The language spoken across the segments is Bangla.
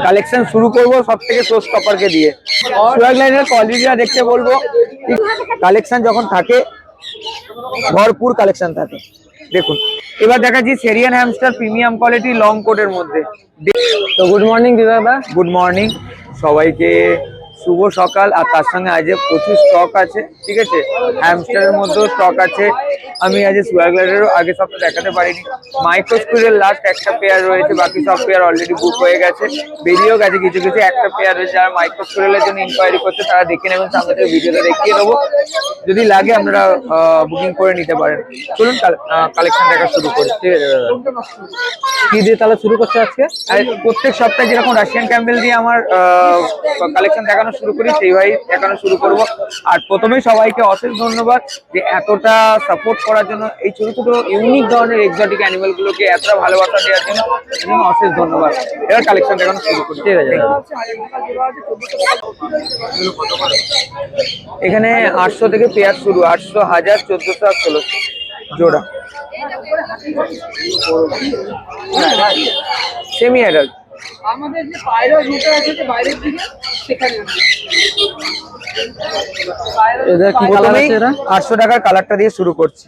কালেকশন শুরু করবো সব থেকে শো স্টপারকে দিয়ে। সোয়াগ লাইনের কোয়ালিটিটা দেখতে বলবো, কালেকশন যখন থাকে ভরপুর কালেকশন থাকে। দেখুন এবার দেখাচ্ছি সেরিয়ান হ্যামস্টার প্রিমিয়াম কোয়ালিটি লং কোটের মধ্যে। তো গুড মর্নিং দিদাদা। গুড মর্নিং সবাইকে, শুভ সকাল। আর তার সঙ্গে আজ প্রচুর স্টক আছে, ঠিক আছে, হ্যামস্টারের মধ্যেও স্টক আছে। আমি আজ সোয়াগলারেরও আগে সপ্তাহে দেখাতে পারিনি। মাইক্রোস্কুলের লাস্ট একটা পেয়ার রয়েছে, বাকি সব পেয়ার অলরেডি বুক হয়ে গেছে, বেরিয়েও গেছে কিছু কিছু। একটা পেয়ার রয়েছে, যারা মাইক্রোস্কুলের জন্য ইনকোয়ারি করছে তারা দেখে নেবেন, সামনে থেকে ভিডিওতে দেখিয়ে দেবো। যদি লাগে আপনারা বুকিং করে নিতে পারেন। চলুন কালেকশন দেখা শুরু করি। ঠিক আছে দাদা, কি দিয়ে তাহলে শুরু করছে আজকে? প্রত্যেক সপ্তাহে যেরকম রাশিয়ান ক্যাম্বেল দিয়ে আমার কালেকশন দেখানো শুরু করি, সেইভাবেই দেখানো শুরু করব। আর প্রথমেই সবাইকে অশেষ ধন্যবাদ যে এতটা সাপোর্ট করার জন্য, এই ছোট ছোট ইউনিক ধরনের এক্সোটিক অ্যানিমেল গুলোকে এতটা ভালোবাসা দেওয়ার জন্য অশেষ ধন্যবাদ। এবার কালেকশন দেখানো শুরু করি। ঠিক আছে, এখানে 800 থেকে পেয়ার শুরু, 800, 1000, 1400 আর 1600 জোড়া। Semi adult. আমাদের যে বাইরে রুটে আছে, যে বাইরের দিকে সেখানে এদের কি কালার আছে? এরা 800 টাকার কালারটা দিয়ে শুরু করছি।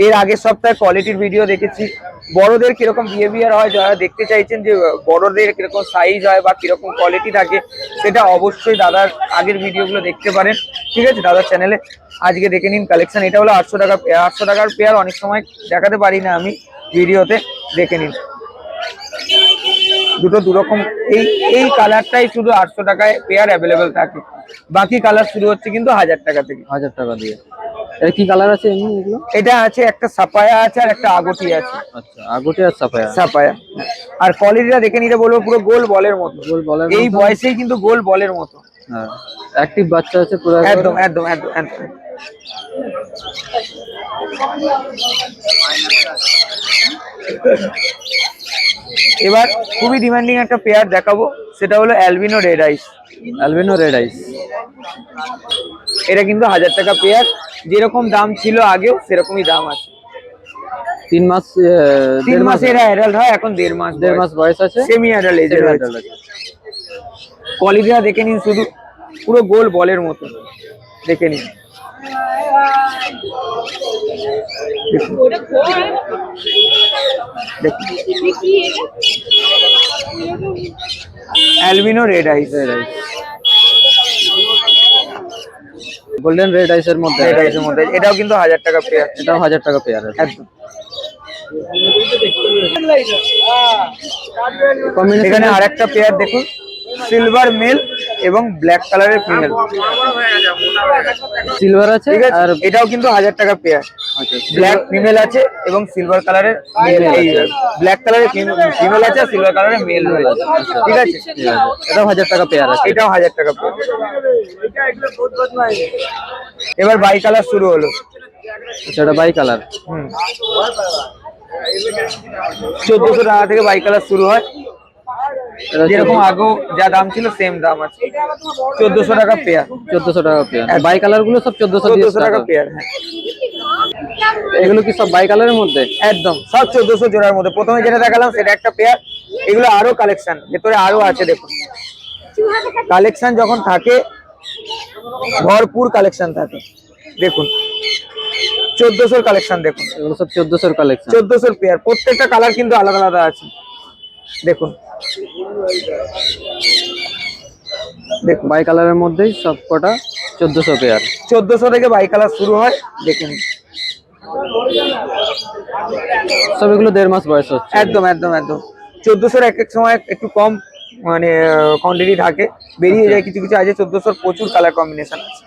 এর আগের সপ্তাহে কোয়ালিটির ভিডিও দেখেছি, বড়দের কিরকম বিহেভিয়ার হয়, যারা দেখতে চাইছেন যে বড়দের কিরকম সাইজ হয় বা কিরকম কোয়ালিটি থাকে, সেটা অবশ্যই দাদার আগের ভিডিওগুলো দেখতে পারেন, ঠিক আছে, দাদার চ্যানেলে। আজকে দেখে নিন কালেকশন। এটা হলো 800 টাকা পেয়ার। 800 টাকার পেয়ার অনেক সময় দেখাতে পারি না আমি ভিডিওতে, দেখে নিন। দুটো দুরকম, এই কালারটাই শুধু 800 টাকায় পেয়ার অ্যাভেলেবেল থাকে, বাকি কালার শুরু হচ্ছে কিন্তু 1000 টাকা থেকে। 1000 টাকা দিয়ে। এটা কি কালার আছে এমনি এগুলো? এটা আছে একটা সাপায়া আছে আর একটা আগটি আছে। আচ্ছা, আগটি আর সাপায়া। সাপায়া। আর কোয়ালিটিটা দেখে নিতে বলবো, পুরো গোল বলের মতো। গোল বলের মতো, এই বয়সেই কিন্তু গোল বলের মতো। হ্যাঁ, অ্যাক্টিভ বাচ্চা আছে পুরো। একদম একদম একদম একদম। এবার খুবই ডিমান্ডিং একটা পেয়ার দেখাবো, সেটা হলো অ্যালবিনো রেড আইস। অ্যালবিনো রেড আইস। এটা কিন্তু 1000 টাকা পেয়ার। যেরকম দাম ছিল আগেও সেরকমই দাম আছে। 3 মাস 3 মাসে এরা অ্যাডাল্ট হয়, এখন 1.5 মাস বয়স আছে। সেমি অ্যাডাল্ট এজের আছে। কোয়ালিটিটা দেখে নিন, শুধু পুরো গোল বলের মতো, দেখে নিন। অ্যালবিনো রেড আইস। গোল্ডেন রেড আইসের মধ্যে, এটাও কিন্তু 1000 টাকা পেয়ার। এটাও 1000 টাকা পেয়ার। একদম। এখানে আরেকটা পেয়ার দেখুন, সিলভার মেল এবং ব্ল্যাক কালারের ফিমেল। সিলভার আছে, আর এটাও কিন্তু 1000 টাকা পেয়ার। ব্ল্যাক ফিমেল আছে এবং সিলভার কালারের মেল। এই ব্ল্যাক কালারের ফিমেল আছে আর সিলভার কালারের মেল আছে, ঠিক আছে। এটাও 1000 টাকা পেয়ার আছে। এটাও 1000 টাকা পেয়ার। এবার বাই কালার শুরু হলো। এটা বাই কালার। 1400 টাকা থেকে বাই কালার শুরু হয়। যেরকম আগেও যা দাম ছিল সেম দাম আছে। 1400 টাকা পেয়ার। 1400 টাকা পেয়ার। বাই কালার গুলো সব 1400 টাকা পেয়ার। হ্যাঁ, এগুলো কি সব বাই কালারের মধ্যে? একদম সব 1400 জোড়ার মধ্যে। প্রথমে যেটা দেখালাম সেটা একটা পেয়ার। এগুলো আরো কালেকশন, ভেতরে আরো আছে। দেখুন কালেকশন যখন থাকে ভরপুর কালেকশন থাকে। দেখুন 1400 কালেকশন, দেখুন এগুলো সব 1400 কালেকশন। 1400 পেয়ার। প্রত্যেকটা কালার কিন্তু আলাদা আলাদা আছে। দেখুন দেখুন বাই কালারের মধ্যেই সব কটা 1400 পেয়ার। 1400 থেকে বাই কালার শুরু হয়। দেখুন সব এগুলো 1.5 মাস বয়স হচ্ছে। একদম একদম একদম। 1400 এক এক সময় একটু কম মানে কোয়ান্টিটি থাকে, বেরিয়ে যায় কিছু কিছু আছে। 1400 প্রচুর কালার কম্বিনেশন আছে।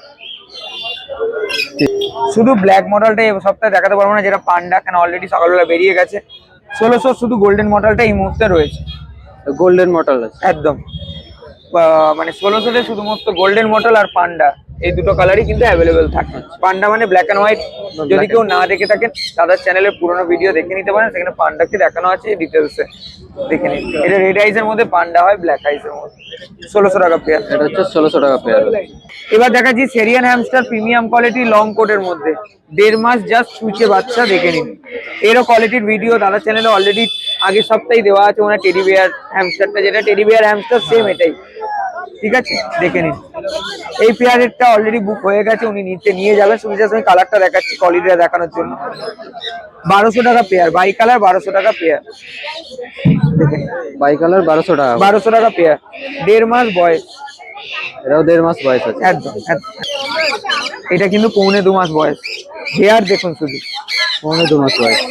শুধু ব্ল্যাক মডেলটা এই সপ্তাহে দেখাতে পারবো না, যেটা পান্ডা, কেন অলরেডি সকালবেলা বেরিয়ে গেছে। 1600 শুধু গোল্ডেন মডেলটা এই মুহূর্তে রয়েছে। গোল্ডেন মডেল আছে একদম, মানে 1600 শুধুমাত্র গোল্ডেন মডেল আর পান্ডা, এই দুটো কালারই কিন্তু অ্যাভেলেবেল থাকে। পান্ডা মানে ব্ল্যাক এন্ড হোয়াইট। যদি কেউ না দেখে থাকেন, দাদার চ্যানেলের পুরোনো ভিডিও দেখে নিতে পারেন, সেখানে পান্ডাকে দেখানো আছে ডিটেলসে, দেখে নিন। এটা রেড আইসের মধ্যে পান্ডা হয়, ব্ল্যাক আইসের মধ্যে। 1600 টাকা পেয়ার। এটা হচ্ছে 1600 টাকা পেয়ার। এবার দেখাচ্ছি সেরিয়ান হ্যামস্টার প্রিমিয়াম কোয়ালিটি লং কোটের মধ্যে। 1.5 মাস জাস্ট ছুঁচে বাচ্চা, দেখে নিন। এরও কোয়ালিটির ভিডিও দাদা চ্যানেলে অলরেডি আগের সপ্তাহে দেওয়া আছে। ওনার টেডি বিয়ার হ্যামস্টারটা, যেটা টেডি বিয়ার হ্যামস্টার সেম এটাই, ঠিক আছে, দেখে নিন। এই পেয়ারেরটা অলরেডি বুক হয়ে গেছে, উনি নিচে নিয়ে যাবেন। শুধু জাস্ট আমি কালারটা দেখাচ্ছি কোয়ালিটিটা দেখানোর জন্য। 1200 টাকা পেয়ার, বাই কালার 1200 টাকা পেয়ার, দেখে নিন। বাই কালার 1200 টাকা। 1200 টাকা পেয়ার, 1.5 মাস বয়স, এটাও 1.5 মাস বয়স আছে। একদম একদম। এটা কিন্তু 1.25 মাস বয়স। হেয়ার দেখুন শুধু, 2 মাস বয়স।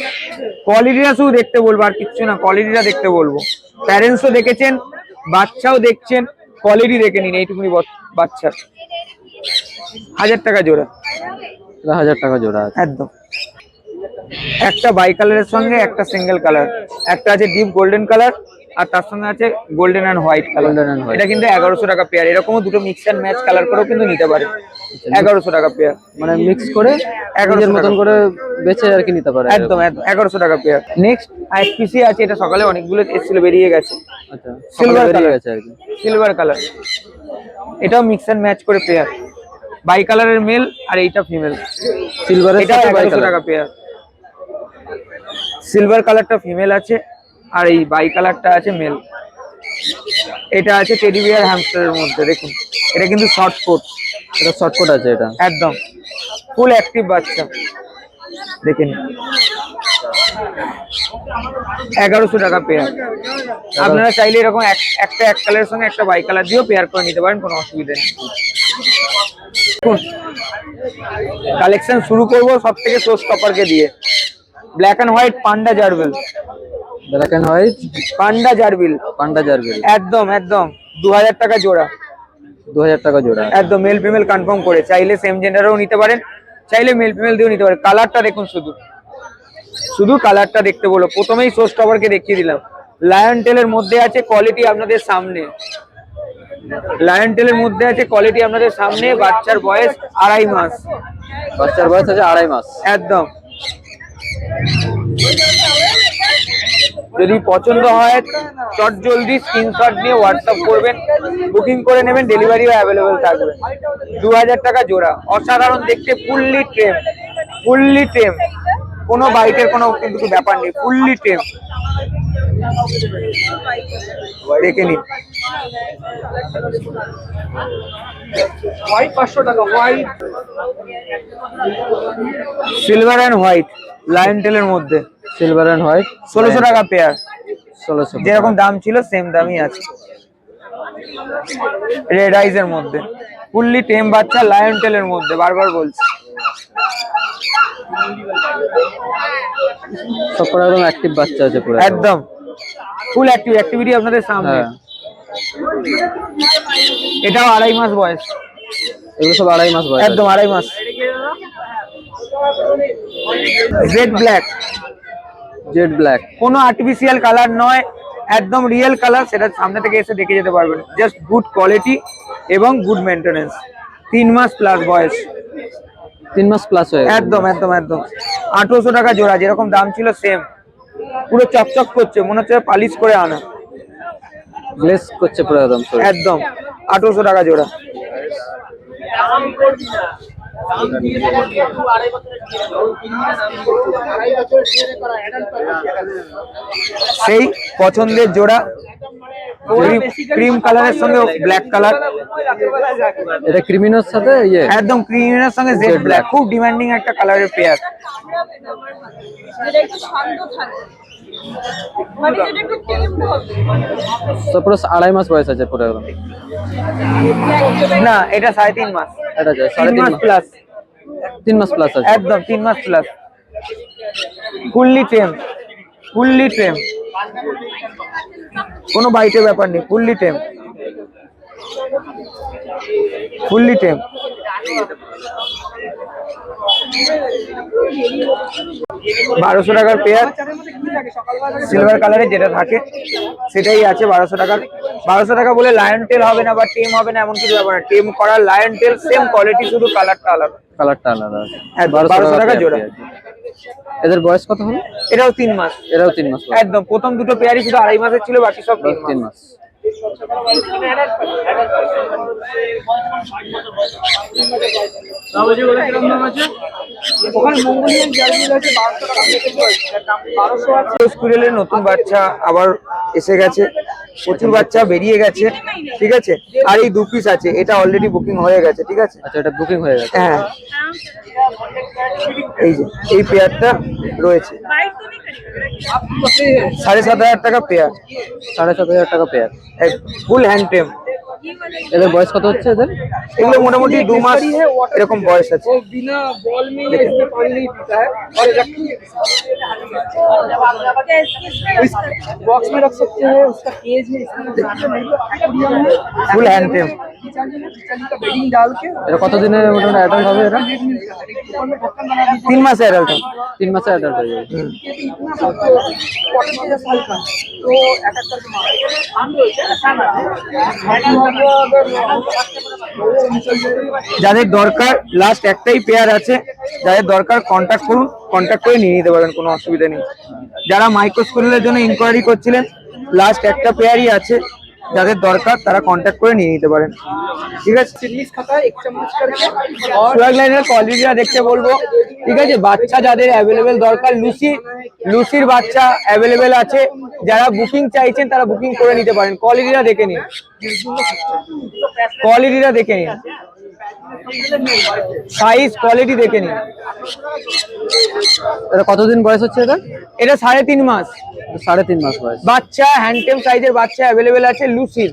কোয়ালিটিটা শুধু দেখতে বলবো, আর কিচ্ছু না, কোয়ালিটিটা দেখতে বলবো। প্যারেন্টসও দেখেছেন, বাচ্চাও দেখছেন, কোয়ালিটি দেখে নিন। এইটুকুনি বাচ্চা 1000 টাকা জোড়া, এটা 1000 টাকা জোড়া আছে। একদম। একটা বাই কালারের সঙ্গে একটা সিঙ্গেল কালার, একটা আছে ডিপ গোল্ডেন কালার আর তার সঙ্গে আছে golden and white colour. Golden and white। এটা কিন্তু 1100 টাকা পেয়ার। এরকমও দুটো মিক্স অ্যান্ড ম্যাচ কালার করেও কিন্তু নিতে পারে। 1100 টাকা পেয়ার, মানে মিক্স করে 1100 নিজের মতন টাকা। করে বেচে আর কি নিতে পারে। একদম একদম 1100 টাকা পেয়ার। নেক্সট আইপিসি আছে, এটা সকালে অনেকগুলো এসেছিল, বেরিয়ে গেছে। আচ্ছা, সিলভার বেরিয়ে কালার গেছে আর কি। সিলভার কালার, এটাও মিক্স অ্যান্ড ম্যাচ করে পেয়ার। বাই কালারের মেল আর এইটা ফিমেল। সিলভারের এটা সাথে বাই 1100 কালার। টাকা পেয়ার। সিলভার কালারটা ফিমেল আছে আর এই বাই কালারটা আছে মেল। এটা আছে টেডি বিয়ার হ্যামস্টারের মধ্যে, দেখুন এটা কিন্তু শর্ট কোট, এটা শর্টকাট আছে এটা। একদম ফুল অ্যাক্টিভ বাচ্চা, দেখেন 1100 টাকা পেয়ার। আপনারা চাইলে এরকম একটা এক কালারের সঙ্গে একটা বাই কালার দিয়েও পেয়ার করে নিতে পারেন, কোনো অসুবিধা নেই। কালেকশন শুরু করবো সব থেকে শো স্টপারকে দিয়ে। Black and white panda gerbil, black and white panda gerbil, panda gerbil. একদম একদম 2000 টাকা জোড়া, 2000 টাকা জোড়া। একদম মেল ফিমেল কনফার্ম করে। চাইলে সেম জেন্ডারও নিতে পারেন, চাইলে মেল ফিমেল দিয়েও নিতে পারেন। কালারটা দেখুন, শুধু শুধু কালারটা দেখতে বলো। প্রথমেই শো স্টপারকে দেখিয়ে দিলাম। লায়ন টেলের মধ্যে আছে, কোয়ালিটি আপনাদের সামনে। লায়ন টেলের মধ্যে আছে, কোয়ালিটি আপনাদের সামনে। বাচ্চার বয়স 2.5 মাস, বাচ্চার বয়স আছে 2.5 মাস। একদম। যদি পছন্দ হয় চট জলদি স্ক্রিনশট নিয়ে হোয়াটসঅ্যাপ করবেন, বুকিং করে নেবেন, ডেলিভারিও অ্যাভেলেবেল থাকবে। 2000 টাকা জোড়া, অসাধারণ দেখতে, ফুললি টেম, ফুললি টেম, কোনো বাইটের কোনো কিন্তু ব্যাপার নেই, ফুললি টেম, দেখে নিন। হোয়াইট 500 টাকা, white silver and white lion টেলের মধ্যে সিলভার এন্ড হোয়াইট 1600 টাকা পেয়ার। 1600। যেরকম দাম ছিল সেম দামই আছে। রেড আইজ এর মধ্যে ফুললি টেম বাচ্চা, লায়ন টেলের মধ্যে, বারবার বলছি। সবকটা একদম অ্যাক্টিভ বাচ্চা আছে পুরো। একদম ফুল অ্যাক্টিভিটি আপনাদের সামনে। হ্যাঁ, এটাও 2.5 মাস বয়স, এগুলো সব 2.5 মাস বয়স। একদম 2.5 মাস। Jade black, jade black. কোনো আর্টিফিশিয়াল কালার নয়, একদম রিয়েল কালার। সেটা সামনে থেকে এসে দেখে যেতে পারবেন। জাস্ট গুড কোয়ালিটি এবং গুড মেনটেনেন্স। 3 মাস প্লাস বয়স, 3 মাস প্লাস হয়ে গেছে। একদম একদম একদম 1800 টাকা জোড়া। যেরকম দাম ছিল সেম, পুরো চকচক করছে, মনে হচ্ছে পালিশ করে আনা, গ্লেজ করছে পুরো একদম শরীর। একদম 1800 টাকা জোড়া। সেই পছন্দের জোড়া, ক্রিম কালারের সঙ্গে ব্ল্যাক কালার, এটা ক্রিমিনোর সাথে ইয়ে একদম ক্রিমের সঙ্গে জেড ব্ল্যাক, খুব ডিমান্ডিং একটা কালারের পেয়ার। যেটা একটু শান্ত থাকে, মানে যেটা একটু টেমড হবে। সব পুরো 2.5 মাস বয়স আছে পুরো একদম। না, এটা 3.5 মাস, এটা আছে 3 3.5 মাস মাস প্লাস, 3 মাস প্লাস আছে। একদম 3 মাস প্লাস। ফুললি টেম, ফুললি টেম, কোনো বাইটের ব্যাপার নেই, ফুললি টেম, ফুললি টেম। 1200 টাকার পেয়ার, সিলভার কালারে যেটা থাকে সেটাই আছে 1200 টাকার। 1200 টাকা বলে লায়ন টেল হবে না বা টেম হবে না এমন কিছু ব্যাপার না। টেম করা লায়ন টেল সেম কোয়ালিটি, শুধু কালারটা আলাদা। কালারটা আলাদা আছে। হ্যাঁ, 1200 টাকা জোড়া। এদের বয়স কত হলো? এটাও 3 মাস, এরাও 3 মাস বয়স। একদম। প্রথম দুটো পেয়ারই শুধু 2.5 মাসের ছিল, বাকি সব 3 3 মাস। মাস। ওখানে মঙ্গোলিয়ান জার্বিল আছে 1200 টাকা থেকে 1200 আছে। স্কুলের নতুন বাচ্চা আবার এসে গেছে, প্রচুর বাচ্চা বেরিয়ে গেছে, ঠিক আছে। আর এই 2 পিস আছে, এটা অলরেডি বুকিং হয়ে গেছে, ঠিক আছে। আচ্ছা, এটা বুকিং হয়ে গেছে। হ্যাঁ, এই যে এই পেয়ারটা রয়েছে 7,500 টাকা পেয়ার, 7,500 টাকা পেয়ার। ফুল হ্যান্ড টেম। এদের বয়স কত হচ্ছে এদের? এগুলো মোটামুটি 2 মাস এরকম বয়স আছে। वो बिना बॉल में इसमें पानी नहीं पीता है और बॉक्स में रख सकते हैं, उसका केज में ফুল हैंड टेम। का बेडिंग डाल के এটা কতদিনে মোটামুটি অ্যাডাল্ট হবে এটা? 3 মাসে অ্যাডাল্ট। 3 মাসে অ্যাডাল্ট হয়ে যাবে। साल का तो एक যাদের দরকার লাস্ট একটাই পেয়ার আছে, যাদের দরকার কন্ট্যাক্ট করুন, কন্ট্যাক্ট করে নিয়ে নিতে পারেন, কোনো অসুবিধা নেই। যারা মাইক্রো স্কুলের জন্য ইনকোয়ারি করছিলেন, লাস্ট একটা পেয়ারই আছে, যাদের দরকার তারা কন্ট্যাক্ট করে নিয়ে নিতে পারেন, ঠিক আছে। चिल्लीज खाता है 1 चम्मच करके সোয়াগ লাইনের কোয়ালিটিটা দেখতে বলবো, ঠিক আছে। বাচ্চা যাদের অ্যাভেলেবেল দরকার, লুসির বাচ্চা অ্যাভেলেবেল আছে, যারা বুকিং চাইছেন তারা বুকিং করে নিতে পারেন। কোয়ালিটিটা দেখে নিন, কোয়ালিটিটা দেখে নিন, সাইজ কোয়ালিটি দেখে নিন। এটা কতদিন বয়স হচ্ছে এটা? এটা 3.5 মাস 3.5 মাস বয়স। বাচ্চা, হ্যান্ডটেম সাইজের বাচ্চা অ্যাভেলেবেল আছে লুসির।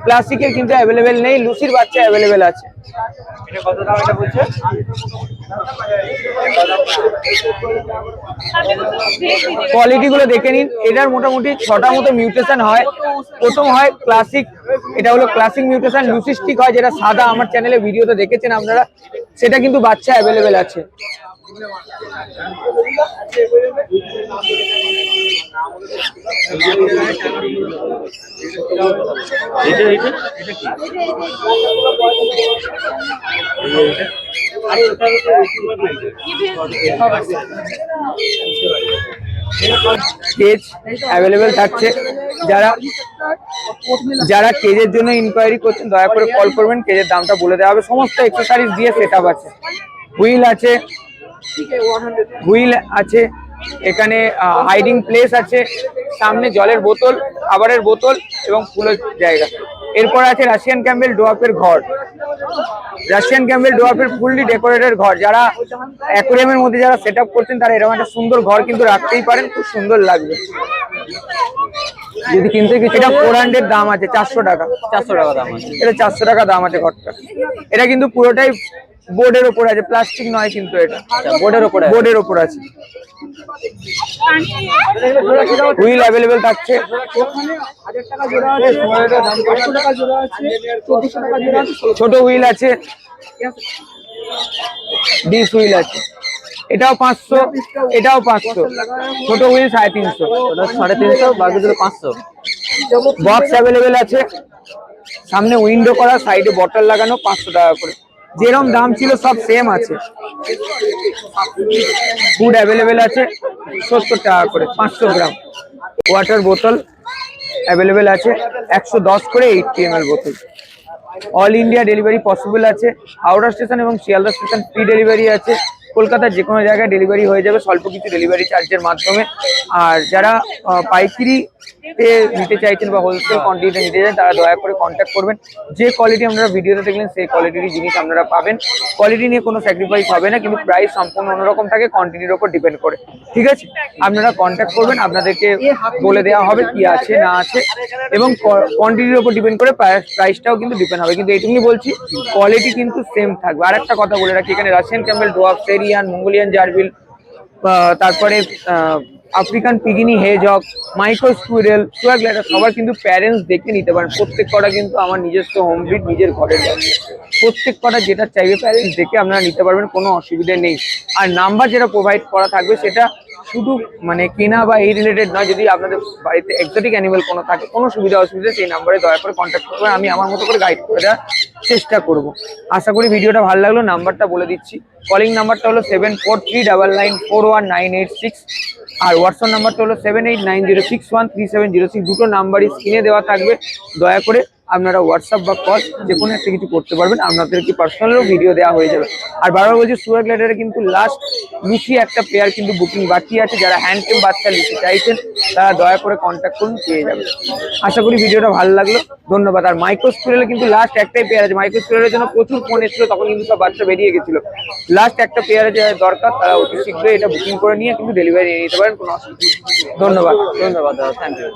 ক্লাসিকের কিন্তু অ্যাভেলেবেল নেই, লুসির বাচ্চা অ্যাভেলেবেল আছে। এটা কত দাম এটা বলছে? কোয়ালিটি গুলো দেখে নিন। এটার মোটামুটি 6টা মতো মিউটেশন হয়। প্রথম হয় ক্লাসিক, এটা হলো ক্লাসিক মিউটেশন। লুসিস্টিক হয় যেটা সাদা, আমার চ্যানেলে ভিডিওতে দেখেছেন আপনারা, সেটা কিন্তু বাচ্চা অ্যাভেলেবেল আছে। কেজ অ্যাভেলেবেল থাকছে। যারা কেজের জন্য ইনকোয়ারি করছেন দয়া করে কল করবেন, কেজের দামটা বলে দেওয়া হবে। সমস্ত এক্সেসরিজ দিয়ে সেটআপ আছে, হুইল আছে, এখানে হাইডিং প্লেস আছে, সামনে জলের বোতল, খাবারের বোতল এবং ফুলের জায়গা। এরপর আছে রাশিয়ান ক্যাম্বেল ডোয়ার্ফের ঘর, রাশিয়ান ক্যাম্বেল ডোয়ার্ফের ফুললি ডেকোরেটেড ঘর। যারা অ্যাকোয়ারিয়ামের মধ্যে যারা সেটআপ করছেন তারা এরকম একটা সুন্দর ঘর কিন্তু রাখতেই পারেন, খুব সুন্দর লাগবে। যদি কিনতে কিছু, এটা 400 দাম আছে, 400 টাকা। 400 টাকা দাম আছে। এটা 400 টাকা দাম আছে ঘরটা। এটা কিন্তু পুরোটাই বোর্ডের ওপর আছে, প্লাস্টিক নয় কিন্তু, এটা বোর্ডের ওপর আছে। হুইল অ্যাভেলেবেল থাকছে। ওখানে 1000 টাকা জোড়া আছে, 500 টাকা জোড়া আছে, 1400 টাকা জোড়া আছে। ছোট হুইল আছে, ডিস হুইল আছে, এটাও 500, এটাও 500। ছোট হুইল 350, ওটা 350, বাকিগুলো 500। বক্স অ্যাভেলেবেল আছে, সামনে উইন্ডো করা, সাইডে বটল লাগানো, 500 টাকা করে। যেরকম দাম ছিল সব সেম আছে। ফুড অ্যাভেলেবেল আছে 70 টাকা করে, 500 গ্রাম। ওয়াটার বোতল অ্যাভেলেবেল আছে 110 করে, 80 ml বোতল। অল ইন্ডিয়া ডেলিভারি পসিবল আছে। হাওড়া স্টেশন এবং শিয়ালদা স্টেশন ফ্রি ডেলিভারি আছে। কলকাতার যে কোনো জায়গায় ডেলিভারি হয়ে যাবে স্বল্প কিছু ডেলিভারি চার্জের মাধ্যমে। আর যারা পাইকারিতে নিতে চাইছেন বা হোলসেল কোয়ান্টিটিতে নিতে চান তারা দয়া করে কন্ট্যাক্ট করবেন। যে কোয়ালিটি আপনারা ভিডিওতে দেখলেন সেই কোয়ালিটির জিনিস আপনারা পাবেন। কোয়ালিটি নিয়ে কোনো স্যাক্রিফাইস হবে না, কিন্তু প্রাইস সম্পূর্ণ অন্যরকম থাকে, কোয়ান্টিটির উপর ডিপেন্ড করে, ঠিক আছে। আপনারা কন্ট্যাক্ট করবেন, আপনাদেরকে বলে দেওয়া হবে কি আছে না আছে, এবং কোয়ান্টিটির উপর ডিপেন্ড করে প্রাইসটাও কিন্তু ডিপেন্ড হবে। কিন্তু এইটুকুনি বলছি, কোয়ালিটি কিন্তু সেম থাকবে। আর একটা কথা বলে রাখি, এখানে Russian Campbell dwarf, Syrian, Mongolian gerbil, তারপরে African pygmy hedgehog, micro squirrel, sugar glider সবার কিন্তু প্যারেন্টস দেখে নিতে পারেন। প্রত্যেক কটা কিন্তু আমার নিজস্ব হোম ব্রিড, নিজের ঘরের যাচ্ছে। প্রত্যেক কটা যেটা চাইবে প্যারেন্টস দেখে আপনারা নিতে পারবেন, কোনো অসুবিধা নেই। আর নাম্বার যেটা প্রোভাইড করা থাকবে সেটা শুধু মানে কেনা বা এই রিলেটেড নয়, যদি আপনাদের বাড়িতে এক্সোটিক অ্যানিমেল কোনো থাকে, কোনো সুবিধা অসুবিধা সেই নাম্বারে দয়া করে কন্ট্যাক্ট করবেন, আমি আমার মতো করে গাইড করে দেওয়ার চেষ্টা করব। আশা করি ভিডিওটা ভালো লাগলো। নাম্বারটা বলে দিচ্ছি, কলিং নাম্বারটা হলো 7439941986 আর হোয়াটসঅ্যাপ নাম্বারটা হলো 7890613706। দুটো নাম্বারই স্ক্রিনে দেওয়া থাকবে, দয়া করে আপনারা হোয়াটসঅ্যাপ বা কল যে কোনো একটা কিছু করতে পারবেন, আপনাদেরকে পার্সোনালও ভিডিও দেওয়া হয়ে যাবে। আর বারবার বলছি, সুগার গ্লাইডারে কিন্তু লাস্ট লুচি একটা পেয়ার কিন্তু বুকিং বাকি আছে, যারা হ্যান্ড টেম বাচ্চা নিতে চাইছেন তারা দয়া করে কন্ট্যাক্ট করুন, পেয়ে যাবেন। আশা করি ভিডিওটা ভালো লাগলো, ধন্যবাদ। আর মাইক্রো স্কুলের কিন্তু লাস্ট একটাই পেয়ার আছে, মাইক্রো স্কুলের জন্য প্রচুর ফোন এসেছিল, তখন কিন্তু সব বাচ্চা বেরিয়ে গেছিল। লাস্ট একটা পেয়ারে যে দরকার তারা অতি শীঘ্রই এটা বুকিং করে নিয়ে কিন্তু ডেলিভারি নিয়ে নিতে পারেন, কোনো অসুবিধা নেই। ধন্যবাদ। ধন্যবাদ দাদা, থ্যাংক ইউ।